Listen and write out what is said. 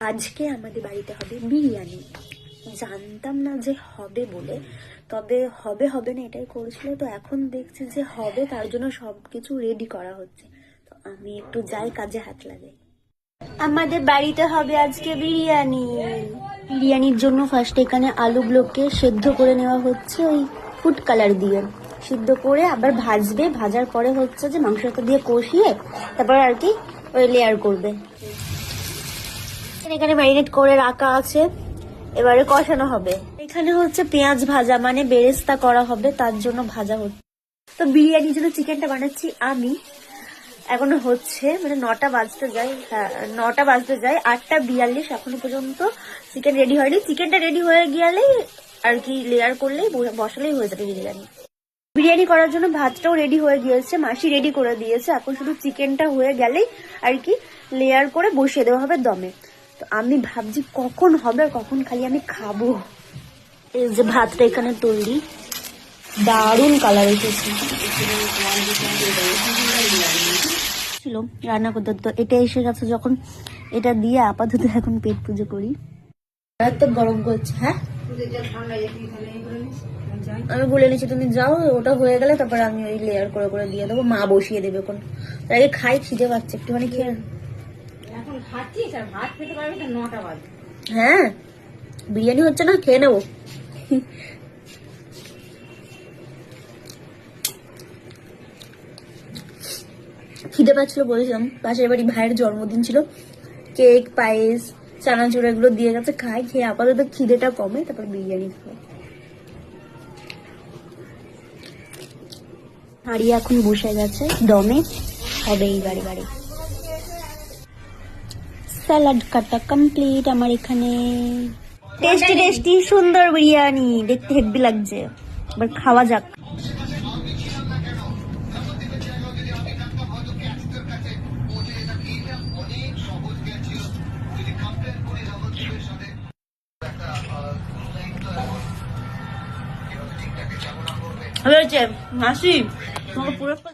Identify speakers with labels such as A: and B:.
A: আজকে আমাদের বাড়িতে হবে বিরিয়ানি। জানতাম না যে হবে বলে, তবে হবে হবে না এটাই করেছিল। তো এখন দেখছি যে হবে, তার জন্য সবকিছু রেডি করা হচ্ছে। তো আমি একটু যাই, কাজে হাত লাগাই। আমাদের বাড়িতে হবে আজকে বিরিয়ানি। বিরিয়ানির জন্য ফার্স্ট এখানে আলুগুলোকে সেদ্ধ করে নেওয়া হচ্ছে ওই ফুড কালার দিয়ে। সিদ্ধ করে আবার ভাজবে, ভাজার পরে হচ্ছে যে মাংসটা দিয়ে কষিয়ে তারপর আর কি ওই লেয়ার করবে। এখানে ম্যারিনেট করে রাখা আছে, এবারে কষানো হবে। এখানে হচ্ছে পেঁয়াজ ভাজা, মানে বেরেস্তা করা হবে, তার জন্য ভাজা হচ্ছে। তো বিরিয়ানির জন্য চিকেনটা বানাচ্ছি আমি। এখনো হচ্ছে, মানে 9টা বাজতে যায়। হ্যাঁ, 9টা বাজতে যায়, 8টা 42 এখনো পর্যন্ত চিকেন রেডি হয়নি। চিকেনটা রেডি হয়ে গেলেই আর কি লেয়ার করলেই বসালেই হয়ে যাবে বিরিয়ানি। বিরিয়ানি করার জন্য ভাতটাও রেডি হয়ে গিয়েছে, মাসি রেডি করে দিয়েছে। এখন শুধু চিকেনটা হয়ে গেলেই আর কি লেয়ার করে বসিয়ে দেওয়া হবে দমে। তো আমি ভাবছি কখন হবে আর কখন খালি আমি খাবো। এই যে ভাতটা এখানে তৈরি, দারুণ কালার এসেছে। ছিল রান্না করতে, তো এটা এসে গেছে যখন, এটা দিয়ে আপাতত এখন পেট পুজো করি। তো গরম করছে। হ্যাঁ, আমি বলে নিচ্ছি, তুমি যাও, ওটা হয়ে গেলে তারপর আমি ওই লেয়ার করে করে দিয়ে দেবো। মা বসিয়ে দেবে এখন। তার আগে খাই, খিদে পাচ্ছে একটুখানি খেয়ে।
B: এখন খাচ্ছিস আর ভাত খেতে পারবি তো 9টা বাজে।
A: হ্যাঁ, বিরিয়ানি হচ্ছে না, খেয়ে নেবো। খিদে পাচ্ছিল বলেছিলাম, পাশের বাড়ি ভাইয়ের জন্মদিন ছিল, কেক পায়েস চানাচুর এগুলো দিয়ে গেছে। খাই, খেয়ে আপাতত খিদেটা কমে তারপর বিরিয়ানি খাবো। হাড়ি এখন বসে গেছে দমে, হবে এই বাড়ি বাড়ি। স্যালাড কাটা কমপ্লিট আমার এখানে। টেস্টি টেস্টি সুন্দর বিরিয়ানি, দেখতে হেভি লাগছে। এবার খাওয়া যাক। হয়েছে মাসি, তোমাকে পুরস্কার